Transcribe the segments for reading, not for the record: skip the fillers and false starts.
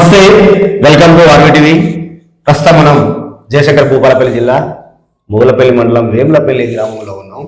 నమస్తే, welcome to RV TV. ప్రస్తుతం మనం జయశంకర్ భూపాలపల్లి జిల్లా మొగలపల్లి మండలం వేములపల్లి గ్రామంలో ఉన్నాం.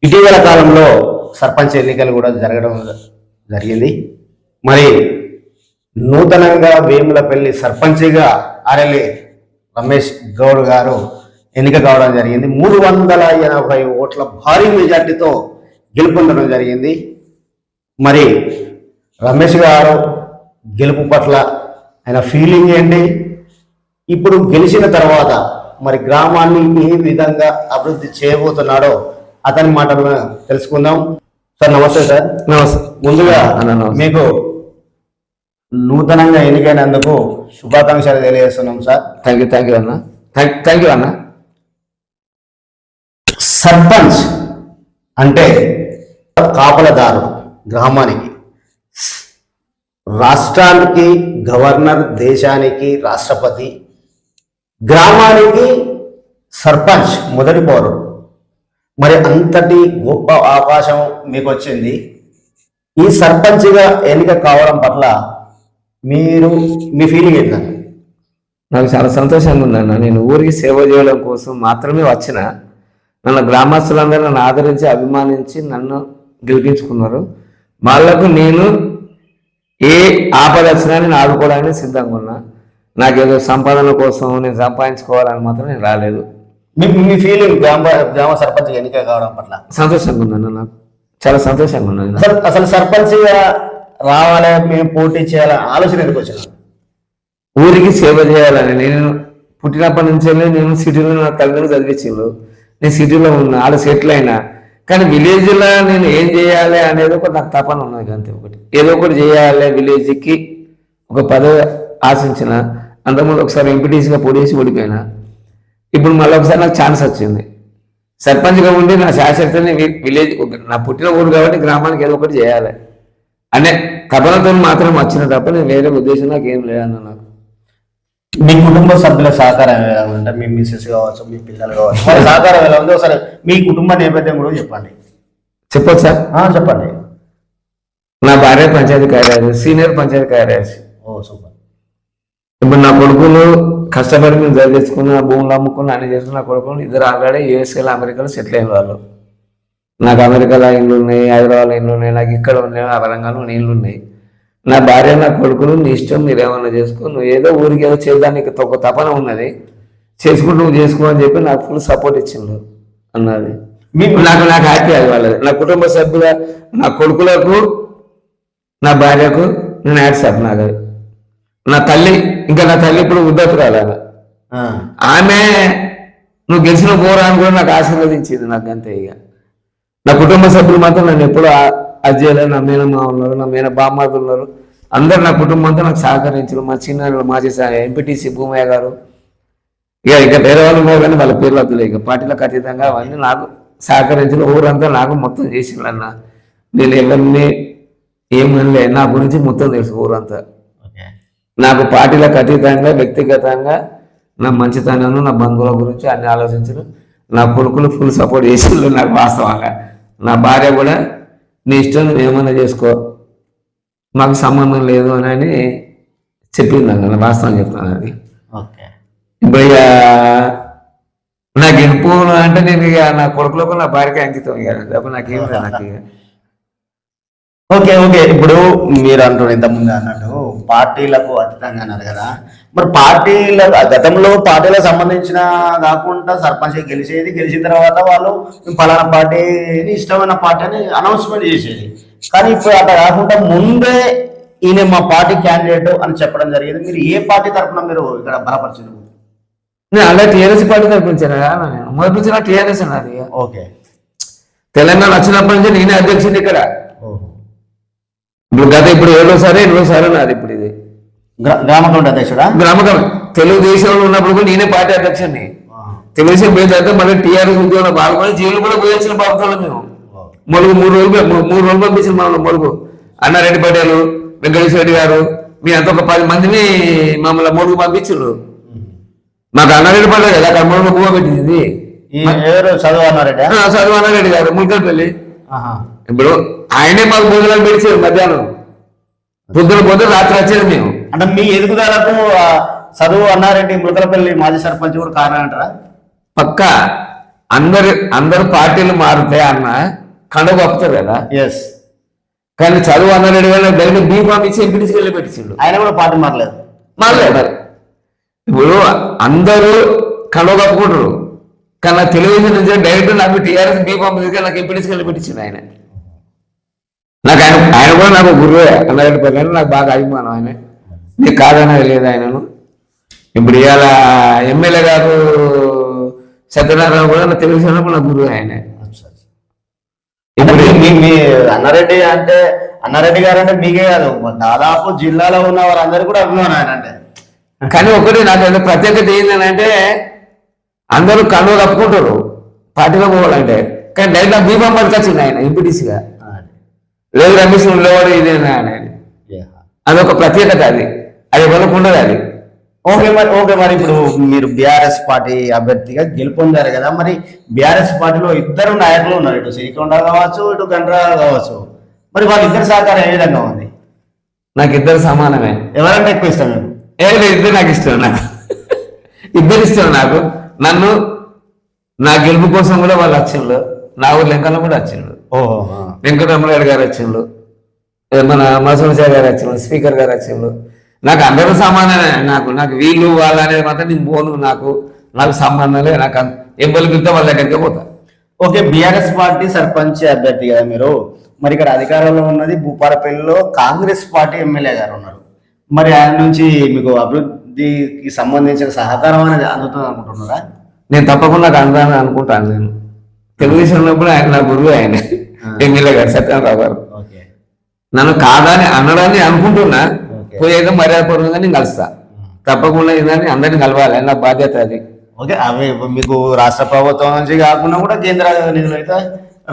ఇటీవల కాలంలో సర్పంచ్ ఎన్నికలు కూడా జరగడం జరిగింది. మరి నూతనంగా వేములపల్లి సర్పంచిగా ఆర్ఎల్ఏ రమేష్ గౌడ్ గారు ఎన్నిక కావడం జరిగింది. 380 ఓట్ల భారీ మెజార్టీతో గెలుపొందడం జరిగింది. మరి రమేష్ గారు గెలుపు పట్ల ఆయన ఫీలింగ్ ఏంటి, ఇప్పుడు గెలిచిన తర్వాత మరి గ్రామాన్ని ఏ విధంగా అభివృద్ధి చేయబోతున్నాడో అతని మాటలను తెలుసుకుందాం. సార్ నమస్తే. సార్ నమస్తే. ముందుగా మీకు నూతనంగా ఎన్నికైనందుకు శుభాకాంక్షలు తెలియజేస్తున్నాం సార్. థ్యాంక్ యూ అన్న. థ్యాంక్ యూ అన్న. సర్పంచ్ అంటే కాపలదారు, గ్రామానికి, రాష్ట్రానికి గవర్నర్, దేశానికి రాష్ట్రపతి, గ్రామానికి సర్పంచ్ మొదటి పౌరుడు. మరి అంతటి గొప్ప అవకాశం మీకు వచ్చింది. ఈ సర్పంచ్గా ఎన్నిక కావడం పట్ల మీ ఫీలింగ్ ఏంటండి? నాకు చాలా సంతోషంగా ఉందన్న. నేను ఊరికి సేవ చేయడం కోసం మాత్రమే వచ్చిన. నన్ను గ్రామస్తులందరూ నన్ను ఆదరించి అభిమానించి నన్ను గెలిపించుకున్నారు. వాళ్ళకు నేను ఏ ఆపద వచ్చినా నేను ఆదుకోవడానికి సిద్ధంగా ఉన్నా. నాకేదో సంపాదన కోసం నేను సంపాదించుకోవాలని మాత్రం నేను రాలేదు. మీ ఫీలింగ్ గ్రామ సర్పంచ్ ఎన్నిక కావడం పట్ల? సంతోషంగా ఉందన్న, నాకు చాలా సంతోషంగా ఉన్నది. అసలు సర్పంచ్గా రావాలి, మేము పోటీ చేయాలని ఆలోచన ఎందుకు వచ్చిన? ఊరికి సేవ చేయాలని. నేను పుట్టినప్పటి నుంచే నేను సిటీలో నా తల్లిదండ్రులు చదివించారు. నేను సిటీలో ఉన్నా, వాళ్ళు సెటిల్ అయినా. కానీ విలేజ్లో నేను ఏం చేయాలి అనేది ఒకటి నాకు తపన ఉన్నది. అంతే, ఒకటి ఏదో ఒకటి చేయాలి. విలేజ్కి ఒక పదవి ఆశించిన. అంతకుముందు ఒకసారి ఎంపీటీసీగా పోటీసి ఓడిపోయినా. ఇప్పుడు మళ్ళీ ఒకసారి నాకు ఛాన్స్ వచ్చింది. సర్పంచ్గా ఉండి నా శాశ్వతని విలేజ్, నా పుట్టిన ఊరు కాబట్టి గ్రామానికి ఏదో ఒకటి చేయాలి అనే తపనతో మాత్రం వచ్చిన తప్ప నేను వేరే ఉద్దేశం నాకు ఏం లేదన్న. నాకు మీ కుటుంబ సభ్యుల సహకారం ఎలా ఉంటే, మీ మిస్సెస్ కావచ్చు, మీ పిల్లలు కావచ్చు, వాళ్ళ సహకారం ఎలా ఉంది? ఒకసారి మీ కుటుంబ నేపథ్యం కూడా చెప్పండి. చెప్పొచ్చా? చెప్పండి. నా భార్య పంచాయతీ కార్యదర్శి, సీనియర్ పంచాయతీ కార్యదర్శి. ఓ సూపర్. ఇప్పుడు నా కొడుకులు కష్టపడి మేము చదివించుకున్న, భూములు అమ్ముకున్న, అన్ని చేసుకున్న. నా కొడుకులు ఇద్దరు ఆల్రెడీ యూఎస్ఏలో, అమెరికాలో సెటిల్ అయిన వాళ్ళు. నాకు అమెరికాలో ఇండ్లు ఉన్నాయి, హైదరాబాద్లో ఇండ్లు ఉన్నాయి, నాకు ఇక్కడ ఉన్నాయి, ఆ వరంగల్లో ఇండ్లు ఉన్నాయి. నా భార్య, నా కొడుకులు నీ ఇష్టం, మీరు ఏమన్నా చేసుకో, నువ్వు ఏదో ఊరికి ఏదో చేయడానికి ఒక తపన ఉన్నది, చేసుకుంటూ నువ్వు చేసుకో అని చెప్పి నాకు ఫుల్ సపోర్ట్ ఇచ్చిండు అన్నది. నాకు హ్యాపీ అది వాళ్ళది. నా కుటుంబ సభ్యుల, నా కొడుకులకు, నా భార్యకు నేను హ్యాట్సాప్. నాకు నా తల్లి, ఇంకా నా తల్లి ఇప్పుడు ఉద్దతురాలు. ఆమె నువ్వు గెలిచిన పోరా అని కూడా నాకు ఆశీర్వదించింది. నాకు అంతే. ఇక నా కుటుంబ సభ్యులు మాత్రం నన్ను ఎప్పుడూ అది చేయలేదు. నా మేనమ్మ ఉన్నారు, నా మేన బామ్మలు ఉన్నారు, అందరు నా కుటుంబంతో నాకు సహకరించారు. మా చిన్న మాజీ ఎంపీటీసీ భూమయ్య గారు, ఇక వేరే వాళ్ళు ఉన్నారు కానీ వాళ్ళ పేర్లు వద్దులే. ఇక పార్టీలకు అతీతంగా అవన్నీ నాకు సహకరించిన. ఊరంతా నాకు మొత్తం చేసిండన్న. నేను ఎవరిని ఏమనలే, నా గురించి మొత్తం తెలుసు ఊరంతా. నాకు పార్టీలకు అతీతంగా వ్యక్తిగతంగా నా మంచితనం, నా బంధువుల గురించి అన్ని ఆలోచించరు. నా కొడుకులు ఫుల్ సపోర్ట్ చేసిండ్రు నాకు వాస్తవంగా. నా భార్య కూడా నీ ఇష్టం, నువ్వు ఏమైనా చేసుకో, మాకు సంబంధం లేదు అని చెప్పింది అన్న. వాస్తవం చెప్తాను అది. ఇప్పుడు ఇక నా గెలుపు అంటే నేను ఇక నా కొడుకులకు, నా భార్యకి అంకితం. ఇక నాకేం నాకు ఇక ఓకే. ఇప్పుడు మీరు అంటున్నారు, ఇంతకుముందు అన్నట్టు పార్టీలకు అతీతంగా అన్నారు కదా. మరి పార్టీల గతంలో పార్టీలకు సంబంధించిన కాకుండా సర్పంచ్ గెలిచిన తర్వాత వాళ్ళు పలానా పార్టీని ఇష్టమైన పార్టీ అని అనౌన్స్మెంట్ చేసేది. కానీ ఇప్పుడు అట్లా కాకుండా ముందే ఈయన మా పార్టీ క్యాండిడేట్ అని చెప్పడం జరిగింది. మీరు ఏ పార్టీ తరఫున మీరు ఇక్కడ బలపరిచారు? నేను అలా టీఆర్ఎస్ పార్టీ తరపించాను. నేను మొదటి నుంచి నా టీఆర్ఎస్ అన్నది. ఓకే. తెలంగాణ వచ్చినప్పటి నుంచి నేనే అధ్యక్షుడు ఇక్కడ. ఇప్పుడు గత ఇప్పుడు 7వ నాది. ఇప్పుడు ఇది గ్రామ కమిటీ అధ్యక్షుడా? గ్రామ కమిటీ. తెలుగుదేశంలో ఉన్నప్పుడు కూడా నేనే పార్టీ అధ్యక్షుడిని. తెలుగుదేశం పోయిన తర్వాత మళ్ళీ టీఆర్ఎస్ ఉద్యోగంలో పాల్గొని జైలు కూడా పోయించిన బాబుతో మేము మొలుగు 3 రోజులు పంపించిన మమ్మల్ని. మొలుగు అన్నారెడ్డి పటేలు, వెంకటేశ్వర రెడ్డి గారు, మీ అంత ఒక 10 మందిని మమ్మల్ని మొలుగు పంపించారు. మాకు అన్నారెడ్డి పటేలు కదా అక్కడ మొలుగు భూమ పెట్టింది. చదువు అన్నారెడ్డి గారు ముల్కల్పల్లి. ఇప్పుడు ఆయనే మాకు భోజనాలు పెడిచారు. మధ్యాహ్నం పొద్దున రాత్రి వచ్చేది మేము. అంటే మీ ఎదుగుదలకు చదువు అన్నారెడ్డి ములకలపల్లి మాజీ సర్పంచ్ కూడా కారణం అంటారా? పక్క అందరు పార్టీలు మారితే అన్న కండ కప్పుతారు కదా. ఎస్. కానీ చదువు అన్నారెడ్డి గారు డైరెక్ట్ బీఫామ్ ఇచ్చి ఎంపీటీసీ వెళ్ళి పెట్టించిండు. ఆయన కూడా పార్టీ మారలేదు. ఇప్పుడు అందరూ కండ కప్పుకుంటారు, కానీ నాకు టెలివిజన్ నుంచి డైరెక్ట్ నాకు టీఆర్ఎస్ బీఫామ్ తీసుకెళ్ళి నాకు ఎంపీటీసీ వెళ్ళి పెట్టించిండు ఆయన. నాకు ఆయన కూడా నాకు గురువే. అన్నారెడ్డి పర్లేదు నాకు బాగా అభిమానం ఆయన. నీకు కాదనేది లేదు ఆయనను. ఇప్పుడు ఇవాళ ఎమ్మెల్యే గారు సత్యనారాయణ కూడా నా తెలుగుదేశంలో కూడా నా గురువు ఆయన. ఇప్పుడు మీ అన్నారెడ్డి అంటే అన్నారెడ్డి గారు అంటే మీకే కాదు, దాదాపు జిల్లాలో ఉన్న వారందరూ కూడా అభిమానం ఆయన అంటే. కానీ ఒకటి నాకు ప్రత్యేకత ఏంటంటే అందరూ కన్ను కప్పుకుంటారు పార్టీలో పోవాలంటే, కానీ డైరెక్ట్ బీఫామ్ పట్టుకొచ్చింది ఆయన ఎంపీటీసీగా. లేదు రమేష్ ఉండేవాడు ఇదేనా అని. అదొక ప్రత్యేకత, అది ఎవరికి ఉండదు అది. ఓకే మరి ఇప్పుడు మీరు బీఆర్ఎస్ పార్టీ అభ్యర్థిగా గెలుపొందారు కదా, మరి బీఆర్ఎస్ పార్టీలో ఇద్దరు నాయకులు ఉన్నారు, ఇటు సిరికొండ కావచ్చు ఇటు గండ్రా కావచ్చు. మరి వాళ్ళిద్దరు సహకారం ఏ విధంగా ఉంది? నాకు ఇద్దరు సమానమే. ఎవరంటే ఎక్కువ ఇష్టం మీకు? ఇద్దరు నాకు ఇష్టం. నాకు ఇద్దరు ఇష్టం. నాకు నన్ను నా గెలుపు కోసం కూడా వాళ్ళు వచ్చిండ్రు. నా ఊరు లెంకల్లో కూడా వచ్చిండ్రు. వెంకటరమణారెడ్డి గారు వచ్చిండ్రు, మన మసూసాయి గారు వచ్చిండ్రు, స్పీకర్ గారు వచ్చిండ్రు. నాకు అందరూ సమానమే. నాకు వీళ్ళు వాళ్ళు అనేది మాత్రం నేను పోను. నాకు సంబంధం లేదు. నాకు ఎవరు పిలితే వాళ్ళ దగ్గరికి పోతా. ఓకే, బీఆర్ఎస్ పార్టీ సర్పంచ్ అభ్యర్థి కదా మీరు. మరి ఇక్కడ అధికారంలో ఉన్నది భూపాలపల్లిలో కాంగ్రెస్ పార్టీ ఎమ్మెల్యే గారు ఉన్నారు. మరి ఆయన నుంచి మీకు అభివృద్ధికి సంబంధించిన సహకారం అనేది అందుతుంది అనుకుంటున్నారా? నేను తప్పకుండా అందాలని అనుకుంటాను. నేను తెలుగుదేశంలో కూడా ఆయన నా గురువు, ఆయన ఎమ్మెల్యే గారు సత్యనారాయణ గారు. నన్ను కాదని అనడాన్ని అనుకుంటున్నా. పోయాక మర్యాదపూర్వకంగా నేను కలుస్తా. తప్పకుండా ఏంటని అందరినీ కలవాలి, నా బాధ్యత అది. ఓకే, అవి మీకు రాష్ట్ర ప్రభుత్వం నుంచి కాకుండా కూడా కేంద్ర నిధులు అయితే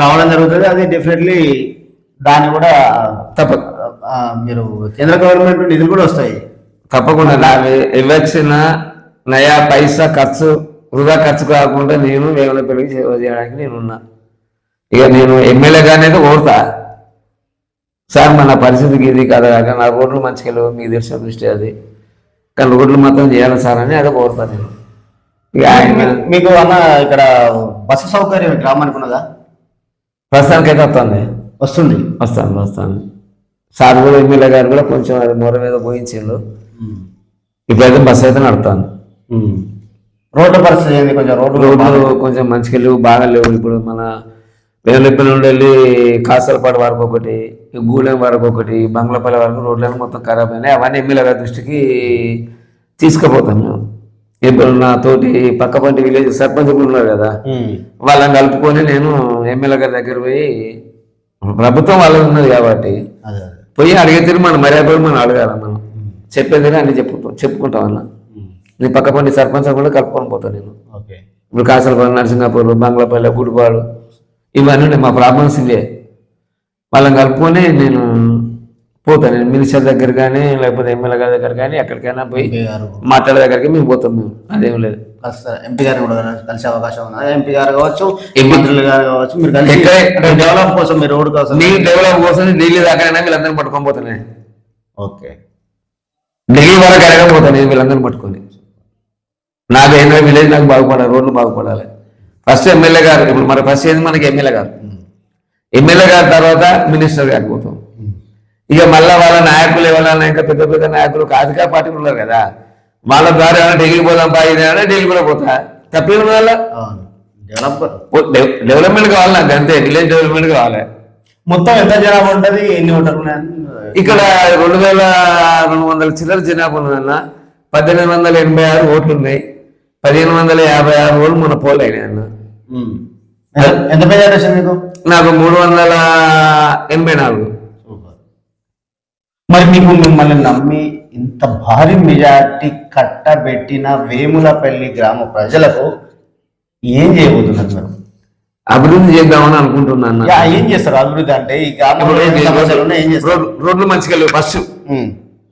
రావడం జరుగుతుంది. అది డెఫినెట్లీ దాన్ని కూడా మీరు కేంద్ర గవర్నమెంట్ నిధులు కూడా వస్తాయి తప్పకుండా. నాకు ఇవ్వచ్చిన నయా పైసా వృధా ఖర్చు కాకుండా నేను వేముల పెళ్లికి సేవ చేయడానికి నేనున్నా. ఇక నేను ఎమ్మెల్యేగానే కోరుతా, సార్ మన పరిస్థితికి ఇది కదా, నా రోడ్లు మంచిగా లేవు, మీకు తెలిసిన దృష్టి అది, కానీ రోడ్లు మాత్రం చేయాలి సార్ అని అదే కోరుతాను నేను. ఇక ఆయన మీకు అన్న ఇక్కడ బస్సు సౌకర్యం గ్రామానికి ఉన్నదా? ప్రస్తుతానికి అయితే వస్తుంది. సార్ కూడా ఎమ్మెల్యే గారు కూడా కొంచెం అది మొర మీద పోయించిండు. ఇప్పుడైతే బస్సు అయితే నడుపుతాను. రోడ్ల పరిస్థితి ఏంది? రోడ్లు కొంచెం మంచిగా లేవు, బాగా లేవు. ఇప్పుడు మన వేలపల్లి నుండి వెళ్ళి కాసలపాడు వరకు ఒకటి, గూడెం వరకు ఒకటి, బంగ్లాపల్లి వరకు రోడ్లను మొత్తం ఖరాబ్ అయినాయి. అవన్నీ ఎమ్మెల్యే గారి దృష్టికి తీసుకుపోతాం మేము. ఇప్పుడు నా తోటి పక్కపంటి విలేజ్ సర్పంచ్ ఉన్నారు కదా, వాళ్ళని కలుపుకొని నేను ఎమ్మెల్యే గారి దగ్గర పోయి, ప్రభుత్వం వాళ్ళది ఉన్నది కాబట్టి పోయి అడిగితే మనం మర్యాద మనం అడగాల, మనం చెప్పేది అన్ని చెప్పుకుంటాం అన్న. నేను పక్కపంటి సర్పంచ్ కూడా కలుపుకొని పోతాను నేను. ఇప్పుడు కాసలపాడు, నరసింగాపూర్, బంగ్లాపల్లి, గుడిపాడు ఇవన్నీ మా ప్రాబ్లమ్స్ ఇవే. వాళ్ళని కలుపుకొని నేను పోతాను. నేను మినిస్టర్ దగ్గర కానీ లేకపోతే ఎమ్మెల్యే గారి దగ్గర కానీ ఎక్కడికైనా పోయి మాట్లాడే దగ్గరికి మేము పోతాం. మేము అదేం లేదు. ఎంపీ గారిని కూడా కలిసే అవకాశం ఉంది. ఎంపీ గారు కావచ్చు, మంత్రులు గారు కావచ్చు, మీరు డెవలప్ కోసం, మీరు రోడ్ కోసం, నీ డెవలప్ కోసం ఢిల్లీ దాకా వీళ్ళందరినీ పట్టుకొని పోతానే. ఓకే, ఢిల్లీ వరకు అడగపోతాను నేను వీళ్ళందరినీ పట్టుకొని. నాకు ఏంటంటే విలేజ్ నాకు బాగుపడాలి, రోడ్లు బాగుపడాలి. ఫస్ట్ ఎమ్మెల్యే గారు, ఇప్పుడు మరి ఫస్ట్ ఏది మనకి ఎమ్మెల్యే గారు, ఎమ్మెల్యే గారి తర్వాత మినిస్టర్ గారికి పోతాం. ఇక మళ్ళీ వాళ్ళ నాయకులు ఎవరైనా ఇంకా పెద్ద పెద్ద నాయకులు అధికార పార్టీలు ఉన్నారు కదా, వాళ్ళ ద్వారా ఏమైనా ఢిల్లీ పోదాం బాగా ఢిల్లీ కూడా పోతా. తప్పేం వల్ల డెవలప్మెంట్ కావాలి నాకు, అంతే. విలేజ్ డెవలప్మెంట్ కావాలి. మొత్తం ఎంత జనాభా ఉంటుంది, ఎన్ని ఓటర్లు? ఇక్కడ 2200 చిల్లర జనాభా ఉన్నదన్న. 1886 ఓట్లు ఉన్నాయి. 1556 ఓట్లు మన పోల్ అయినాయి అన్న. ఎంత మెజారిటీ వచ్చింది మీకు? నాకు 384. మరి మీకు మిమ్మల్ని నమ్మి ఇంత భారీ మెజారిటీ కట్టబెట్టిన వేములపల్లి గ్రామ ప్రజలకు ఏం చేయబోతున్నారు మీరు? అభివృద్ధి చేద్దామని అనుకుంటున్నాను. ఏం చేస్తారు అభివృద్ధి అంటే? ఈ గ్రామంలో ఏం చేస్తారు? రోడ్లు మంచిగా లేవు, ఫస్ట్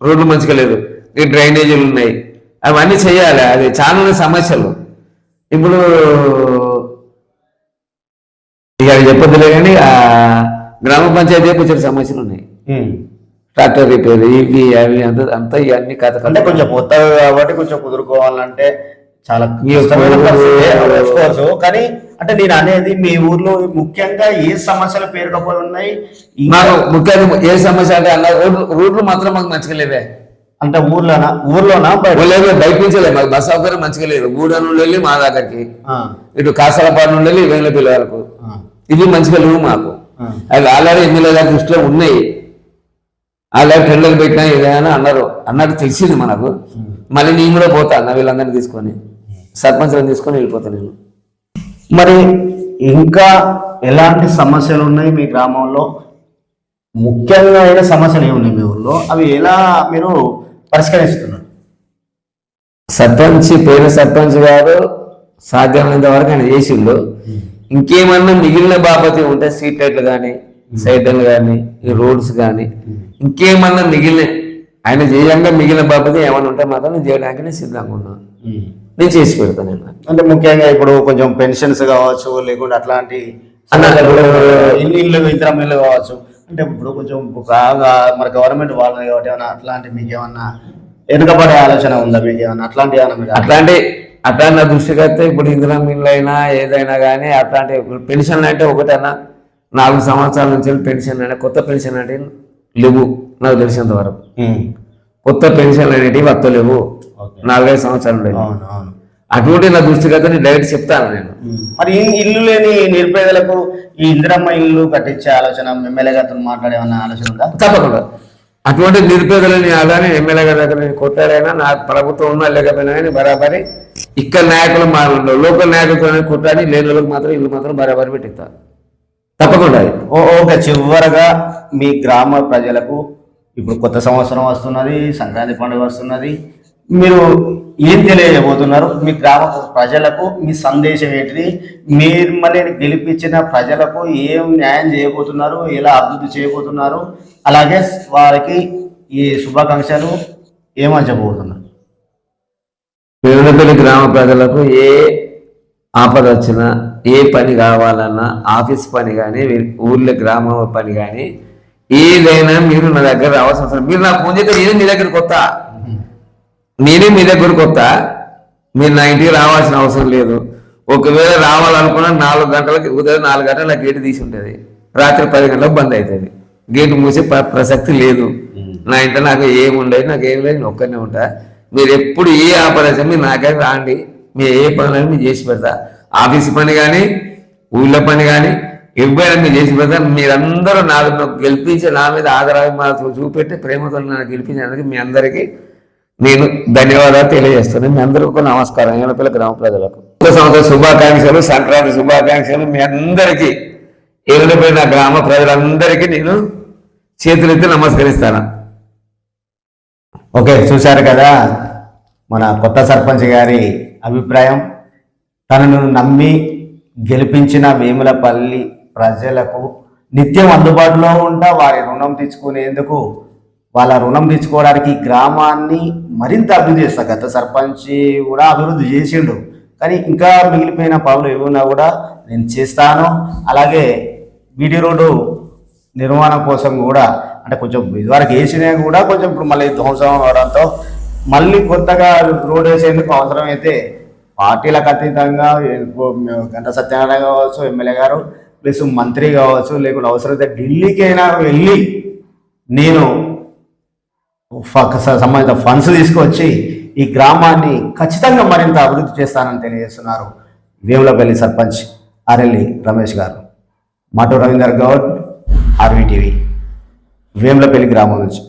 రోడ్లు మంచిగా లేదు, ఈ డ్రైనేజీలు ఉన్నాయి, అవన్నీ చేయాలి. అది చాలా సమస్యలు. ఇప్పుడు ఇక చెప్పొద్దులే కానీ ఆ గ్రామ పంచాయతీ కొంచెం సమస్యలు ఉన్నాయి. ట్రాక్టర్ రిపేర్ ఇవి అవి అంతా ఇవన్నీ కథ అంటే కొంచెం కొత్తగా కాబట్టి కొంచెం కుదురుకోవాలంటే చాలా కష్టమైన పరిస్థితే, of course. కానీ అంటే నేను అనేది మీ ఊర్లో ముఖ్యంగా ఏ సమస్యలు పేరుకపోయి ఉన్నాయి నాకు ముఖ్యంగా ఏ సమస్య అంటే అలా రోడ్లు మాత్రం మాకు మంచిగా లేవే. అంటే ఊర్లోనా బయట నుంచి లేదు మాకు బస్ సౌకర్యం మంచిగా లేదు. గూడ నుండి వెళ్ళి మా దగ్గరికి, ఇటు కాసలపాడు నుండి వెళ్ళి వేంగళపల్లి వరకు ఇవి మంచిగా లేవు మాకు. అవి ఆల్రెడీ ఎమ్మెల్యే గారి దృష్టిలో ఉన్నాయి. ఆల్రెడీ టెండర్లు పెట్టినా ఏదైనా అన్నట్టు తెలిసింది మనకు. మళ్ళీ నేను కూడా పోతా అన్న వీళ్ళందరినీ తీసుకొని సర్పంచ్లను తీసుకొని వెళ్ళిపోతాను నేను. మరి ఇంకా ఎలాంటి సమస్యలు ఉన్నాయి మీ గ్రామంలో? ముఖ్యంగా అయిన సమస్యలు ఏమున్నాయి మీ ఊళ్ళో? అవి ఎలా మీరు పరిష్కరిస్తున్నారు? పేరు సర్పంచ్ గారు సాధ్యమైనంత వరకు ఆయన చేసిండు. ఇంకేమన్నా మిగిలిన బాపతి ఉంటే స్ట్రీట్ లైట్లు కానీ, సైడ్ లైట్లు కానీ, ఈ రోడ్స్ కానీ ఇంకేమన్నా ఆయన చేయంగా మిగిలిన బాపతి ఏమన్నా ఉంటే మాత్రం నేను చేయడానికి నేను సిద్ధంగా ఉన్నాను. నేను చేసి పెడతాను నేను. అంటే ముఖ్యంగా ఇప్పుడు కొంచెం పెన్షన్స్ కావచ్చు, లేకుంటే అట్లాంటి ఇల్లు ఇతరం ఇల్లు కావచ్చు. అంటే ఇప్పుడు కొంచెం మరి గవర్నమెంట్ వాళ్ళని కాబట్టి ఏమన్నా అట్లాంటి మీకు ఏమన్నా వెనుకబడే ఆలోచన ఉందా? మీకు ఏమన్నా అట్లాంటి నా దృష్టికి వస్తే ఇప్పుడు ఇందిరా మిల్లు అయినా ఏదైనా కానీ అట్లాంటి పెన్షన్లు అంటే ఒకటన్నా 4 సంవత్సరాల నుంచి పెన్షన్ అంటే కొత్త పెన్షన్ అంటే లేవు నాకు తెలిసినంత వరకు. కొత్త పెన్షన్లు అనేటివి వస్తలేవు 4-5 సంవత్సరాలు. అటువంటి నా దృష్టికి అయితే నేను డైరెక్ట్ చెప్తాను నేను. మరి ఇల్లు లేని నిరుపేదలకు ఈ ఇందిరమ్మ ఇల్లు కట్టించే ఆలోచన ఎమ్మెల్యే గారితో మాట్లాడే ఆలోచన ఉందా? తప్పకుండా. అటువంటి నిరుపేదలని అలానే ఎమ్మెల్యే గారి దగ్గర కొట్టారైనా నా ప్రభుత్వం ఉన్నా లేకపోయినా కానీ బరాబరి ఇక్కడ నాయకులు మాట్లాడు లోకల్ నాయకులతో కొట్టాని లేని వాళ్ళకి మాత్రం ఇల్లు మాత్రం బరాబరి పెట్టిస్తారు తప్పకుండా. ఓకే, చివరగా మీ గ్రామ ప్రజలకు ఇప్పుడు కొత్త సంవత్సరం వస్తున్నది, సంక్రాంతి పండుగ వస్తున్నది, మీరు ఏం తెలియజేయబోతున్నారు? మీ గ్రామ ప్రజలకు మీ సందేశం ఏంటిది? మీరు మళ్ళీ గెలిపించిన ప్రజలకు ఏం న్యాయం చేయబోతున్నారు? ఎలా అభివృద్ధి చేయబోతున్నారు? అలాగే వారికి ఈ శుభాకాంక్షలు ఏమర్చబోతున్నారు? వేములపల్లి గ్రామ ప్రజలకు ఏ ఆపద వచ్చినా, ఏ పని కావాలన్నా, ఆఫీస్ పని కానీ, ఊర్లో గ్రామ పని కానీ ఏదైనా మీరు నా దగ్గర రావాల్సిన అవసరం. మీరు నాకు ఫోన్ చేస్తే నేనే మీ దగ్గరికి వస్తా. మీరు నా ఇంటికి రావాల్సిన అవసరం లేదు. ఒకవేళ రావాలనుకున్నా 4 గంటలకి ఉదయం 4 గంటలకు నాకు గేటు తీసి ఉంటుంది, రాత్రి 10 గంటలకు బంద్ అవుతుంది. గేటు మూసే ప్రసక్తి లేదు. నా ఇంట్లో నాకు ఏముండదు, నాకు ఏం లేదు, నేను ఒక్కనే ఉంటా. మీరు ఎప్పుడు ఏ ఆపరేషన్ మీరు నాకైతే రాండి, మీరు ఏ పనులని మీరు చేసి పెడతా. ఆఫీస్ పని కానీ, ఊళ్ళో పని కానీ ఎప్పుడైనా మీరు చేసి పెడతా. మీరందరూ నాకు గెలిపించి నా మీద ఆదరాభిమానాలు చూపెట్టి ప్రేమతో నాకు గెలిపించినందుకు మీ అందరికీ నేను ధన్యవాదాలు తెలియజేస్తున్నాను. మీ అందరికీ నమస్కారం. వేములపల్లి గ్రామ ప్రజలకు సంవత్సరం శుభాకాంక్షలు, సంక్రాంతి శుభాకాంక్షలు మీ అందరికీ. వేములపల్లి నా గ్రామ ప్రజలందరికీ నేను చేతులెత్తి నమస్కరిస్తాను. ఓకే, చూశారు కదా మన కొత్త సర్పంచ్ గారి అభిప్రాయం. తనను నమ్మి గెలిపించిన వేములపల్లి ప్రజలకు నిత్యం అందుబాటులో ఉంటా వారి రుణం తెచ్చుకునేందుకు, వాళ్ళ రుణం తెచ్చుకోవడానికి గ్రామాన్ని మరింత అభివృద్ధి చేస్తా. గత సర్పంచ్ కూడా అభివృద్ధి చేసిండు, కానీ ఇంకా మిగిలిపోయిన పనులు ఏమున్నా కూడా నేను చేస్తాను. అలాగే బీటీ రోడ్డు నిర్మాణం కోసం కూడా అంటే కొంచెం ఇదివరకు వేసినా కూడా కొంచెం ఇప్పుడు మళ్ళీ ధ్వంసం అవడంతో మళ్ళీ కొత్తగా రోడ్ వేసేందుకు అవసరమైతే పార్టీలకు అతీతంగా గంట సత్యనారాయణ కావచ్చు, ఎమ్మెల్యే గారు ప్లస్ మంత్రి కావచ్చు, లేకుంటే అవసరమైతే ఢిల్లీకైనా వెళ్ళి నేను సంబంధిత ఫండ్స్ తీసుకొచ్చి ఈ గ్రామాన్ని ఖచ్చితంగా మరింత అభివృద్ధి చేస్తానని తెలియజేస్తున్నారు వేములపల్లి సర్పంచ్ ఆరెల్లి రమేష్ గారు. మాటూ రవీందర్ గౌడ్, ఆర్వీటీవీ, వేములపల్లి గ్రామం నుంచి.